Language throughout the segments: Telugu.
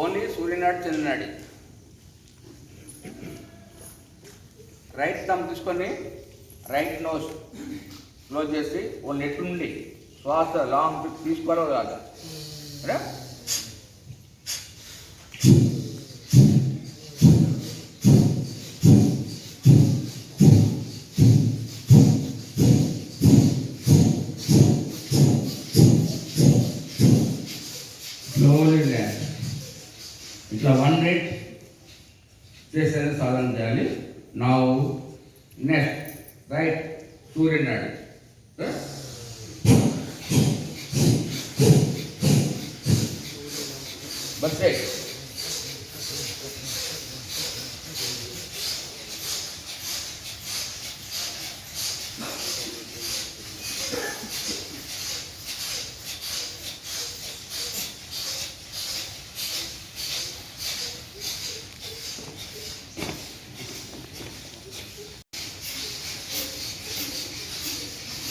ఓన్లీ సూర్యనాడి చంద్రనాడి. రైట్ థంబ్ తీసుకొని రైట్ నోస్ క్లోజ్ చేసి ఓ నెట్ నుండి శ్వాస లాంగ్ తీసుకోవడం కాదు. ఇట్లా 1 మినిట్ చేసేది సాధన చేయాలి. నా నెక్స్ట్ రైట్ సూర్యనాడి బస్ రైట్.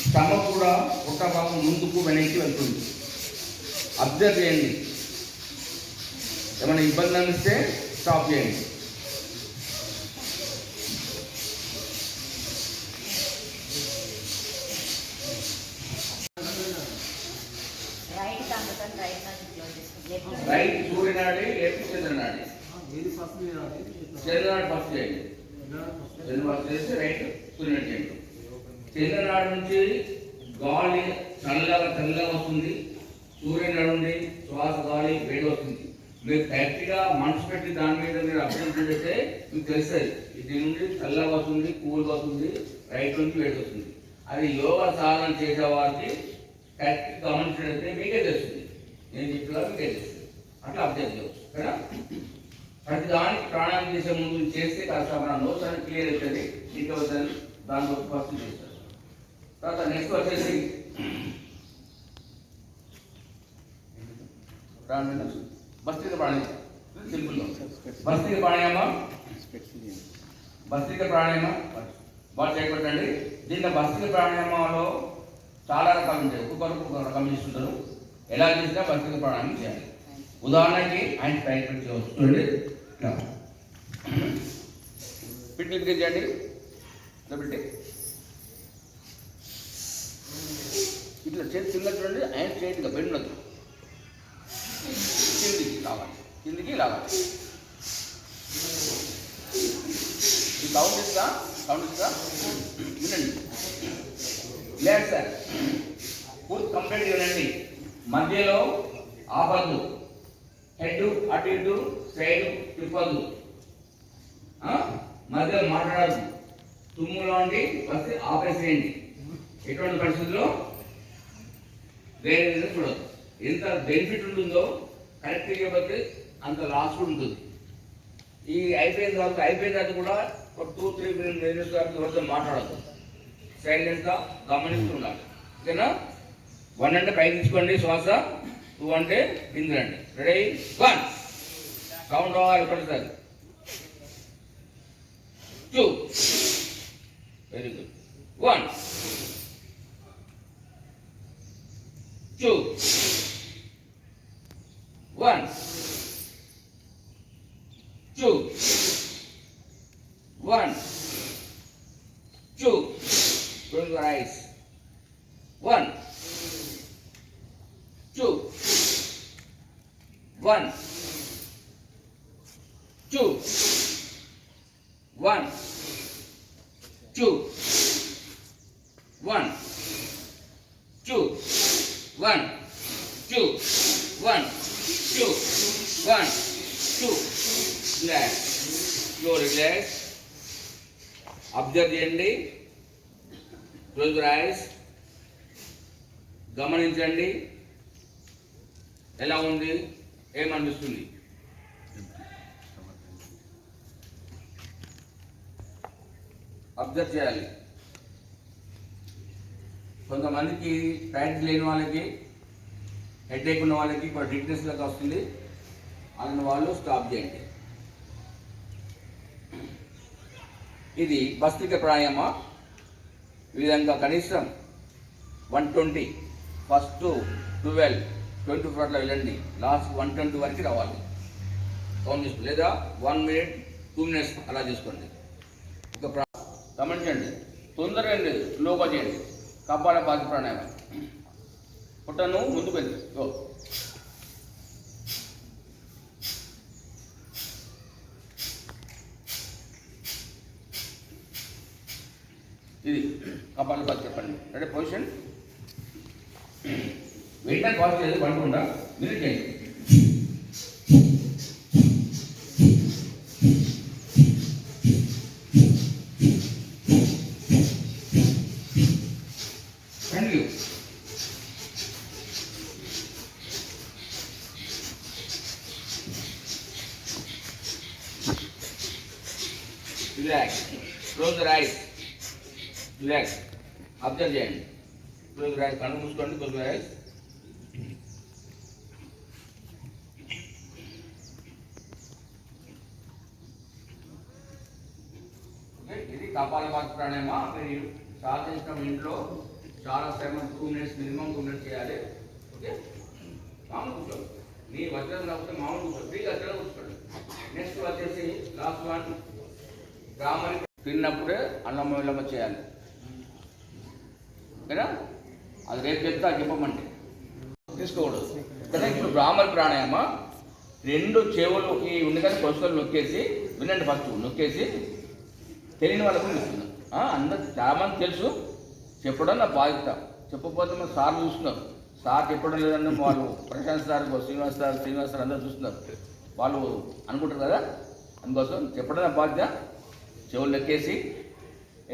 స్టమక్ కూడా పుట్ట భాగం ముందుకు వెనక్కి వెళ్తుంది. అబ్జర్వ్ చేయండి. ఏమైనా ఇబ్బంది అనిపిస్తే స్టాప్ చేయండి. రైట్ సూర్యనాడి, లెఫ్ట్ చంద్రనాడి. చంద్రనాడి ఫస్ట్ చేయండి. ఫస్ట్ చేసి రైట్ సూర్యనాడి చేయండి. చంద్రనాడు నుంచి గాలి చల్లగా వస్తుంది. సూర్యనాడు నుండి శ్వాస గాలి వేడి వస్తుంది. మీరు కరెక్ట్గా మనసు పెట్టి దాని మీద మీరు అభ్యర్థం చేస్తే మీకు తెలుస్తుంది. దీని నుండి చల్లగా వస్తుంది, కూల్గా వస్తుంది, రైట్ నుంచి వేడి వస్తుంది. అది యోగా సాధన చేసే వారికి కరెక్ట్ గమనించినట్లయితే మీకే తెలుస్తుంది. నేను చెప్పినా మీకే తెలుస్తుంది. అట్లా అభ్యర్థం చేయవచ్చు కదా. ప్రతి దానికి ప్రాణాయామం చేసే ముందు చేస్తే కాస్త మన నోట్స్ అని క్లియర్ అవుతుంది. ఇంకా అవుతుంది. దాని కోసం ఫస్ట్ చేస్తారు. తర్వాత నెక్స్ట్ వచ్చేసి భస్త్రిక ప్రాణాయామం. సింపుల్ భస్త్రిక ప్రాణాయామం. భస్త్రిక ప్రాణాయామం బాగా చేయబట్టండి. దీంట్లో భస్త్రిక ప్రాణాయామంలో చాలా రకాలు ఉంటాయి. ఒక్కొక్కరు రకం చేస్తుంటారు. ఎలా చేసినా భస్త్రిక ప్రాణాయామం చేయాలి. ఉదాహరణకి ఆయన ప్రయత్నం చేయవచ్చు. చూడండి, పిట్టి చేయండి. పెట్టి ఇట్లా చేతి కింద చూడండి. ఆయన చేతిగా బెండదు, కిందికి లాగాలి. ఈ కౌంట్ ఇస్తా వినండి. లేదు సార్, పూర్తి కంప్లీట్ వినండి. మధ్యలో ఆపద్దు, హెడ్ అటు ఇటు సైడ్ తిప్పద్దు, మధ్యలో మాట్లాడద్దు. తుమ్ములో ఉండి వస్తే ఆపేసేయండి. ఎటువంటి పరిస్థితుల్లో వేరే విధంగా చూడదు. ఎంత బెనిఫిట్ ఉంటుందో కరెక్ట్ చేయకపోతే అంత లాస్ ఉంటుంది. ఈ అయిపోయిన తర్వాత కూడా ఒక 2-3 మినిట్స్ వరకు మాట్లాడద్దు. సైలెంట్గా గమనిస్తూ ఉండాలి. ఓకేనా? 1 అంటే పైకి తీసుకోండి శ్వాస, 2 అంటే కింద రండి. రెడీ? 1 కౌంట్ అవ్వాలి ఒకటిసారి. 2 very good. 1 2 1 2 1 2 Close your eyes. 1 2 1 2 1 2 1 2 1 2 1 2 1 2 Relax. Slow relax. Observe చేయండి. Close your eyes. గమనించండి ఎలా ఉంది, ఏమనిపిస్తుంది. అబ్జర్వ్ చేయాలి. కొంతమందికి టైట్ లేని వాళ్ళకి, హెడేక్ ఉన్న వాళ్ళకి డిక్నెస్ లాగా వస్తుంది. అలాంటి వాళ్ళు స్టాప్ చేయండి. ఇది భస్త్రిక ప్రాణాయామ. ఈ విధంగా కనీసం 120 ఫస్ట్ 12 24 అట్లా వెళ్ళండి. లాస్ట్ 120 వరకు రావాలి. కౌంట్ చేసుకోండి, లేదా 1 minute 2 minutes అలా చేసుకోండి. ఒక గమనించండి, తొందరగా ఏం లేదు, స్లోగా చేయండి. కపాలభాతి ప్రాణాయామం. పుట్టను ముందుకు వెళ్ళి ఇది కపాలభాతి చెప్పండి. అంటే పొజిషన్ వెయిట్ అండ్ వాచ్ చేసి పడకుండా మీరు చేయండి. Relax. Close your eyes. Relax. Observe చేయండి. Close your eyes. కళ్ళు మూసుకోండి. Close your eyes. ఓకే, ఇది కపాలభాతి ప్రాణాయామ. మీరు సాధించడం ఇంట్లో చాలా సేపు 2 minutes మినిమం 2 minutes చేయాలి. ఓకే, మామూలు కూర్చోండి. మీ వజ్రం లేకపోతే మామూలు కూర్చోండి, ఫ్రీగా అక్కడ కూర్చోండి. నెక్స్ట్ వచ్చేసి లాస్ట్ వన్, బ్రాహ్మణి తిన్నప్పుడే అన్నం విలమ చేయాలి. ఓకేనా? అది రేపు చెప్తా, చెప్పమంటే తీసుకోకూడదు కదా. ఇప్పుడు బ్రాహ్మణి ప్రాణాయామ 2 చెవులు ఈ ఉంది కానీ కొసుకొని నొక్కేసి వినండి. ఫస్ట్ నొక్కేసి తెలియని వాళ్ళకు చెప్తున్నాను. అందరు చాలామంది తెలుసు, చెప్పడం నా బాధ్యత. చెప్పకపోతే మన సార్ చూస్తున్నారు, సార్ చెప్పడం లేదన్న వాళ్ళు ప్రశాంత్ సార్, శ్రీనివాస్ సార్ అందరూ చూస్తున్నారు. వాళ్ళు అనుకుంటారు కదా, అందుకోసం చెప్పడం నా బాధ్యత. చెవులు లెక్కేసి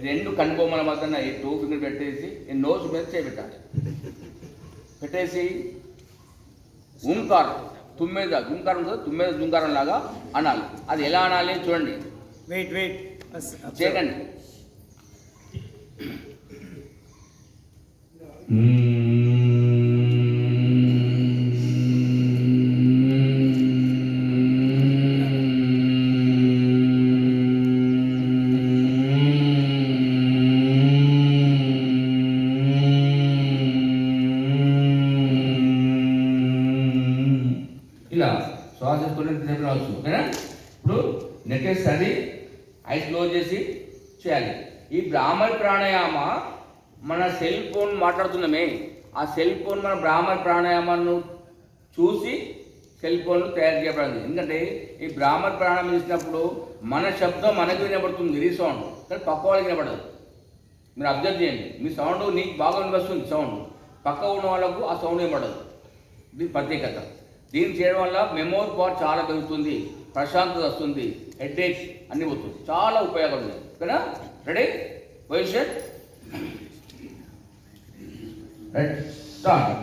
2 కనుబొమ్మల మధ్యన 2 ఫింగర్ పెట్టేసి నోస్ మీద చేపెట్టాలి. పెట్టేసి ఓంకారం, తుమ్మెద ఓంకారం ఉంటుంది, తుమ్మెద ఓంకారం లాగా అనాలి. అది ఎలా అనాలి చూడండి. వెయిట్ చేయకండి. ఇలా శ్వాస తీసుకుని రావచ్చు. ఓకేనా? ఇప్పుడు నెక్కేసి ఐస్ క్లోజ్ చేసి చేయాలి. ఈ బ్రాహ్మణి ప్రాణాయామ మన సెల్ ఫోన్ మాట్లాడుతున్నామే, ఆ సెల్ ఫోన్ మన బ్రాహ్మణి ప్రాణాయామాన్ని చూసి సెల్ ఫోన్లు తయారు చేయబడింది. ఎందుకంటే ఈ బ్రాహ్మణి ప్రాణాయామం చేసినప్పుడు మన శబ్దం మనకు వినబడుతుంది, రీసౌండ్, కానీ పక్క వాళ్ళకి వినబడదు. మీరు అబ్జర్వ్ చేయండి, మీ సౌండ్ నీకు బాగా వినిపిస్తుంది సౌండ్, పక్క ఉన్న వాళ్ళకు ఆ సౌండ్ వినబడదు. ఇది ప్రత్యేకత. దీన్ని చేయడం వల్ల మెమోరీ పవర్ చాలా పెరుగుతుంది, ప్రశాంతత వస్తుంది, హెడ్ఏక్ అన్నీ పోతుంది, చాలా ఉపయోగాలు ఉన్నాయి. ఓకేనా? Ready? Position right, start.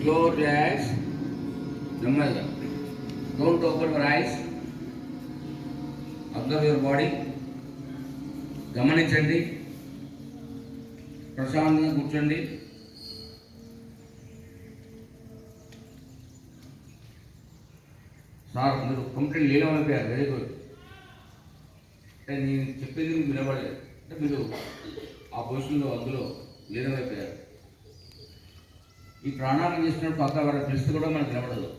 Slow, relax, నెమ్మదిగా. Don't open your eyes. Observe your body. గమనించండి. ప్రశాంతంగా కూర్చోండి. సార్ మీరు కంప్లీట్ లీలమైపోయారు. Very good. అంటే నేను చెప్పేది మీకు వినబడలేదు, అంటే మీరు ఆ పొజిషన్లో అందులో లీలమైపోయారు. ఈ ప్రాణాయామం చేసినప్పుడు పక్క వారి పిలిస్తే కూడా మనకు నిలబడదు.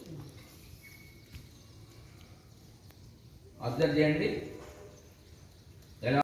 అబ్జర్వ్ చేయండి ఎలా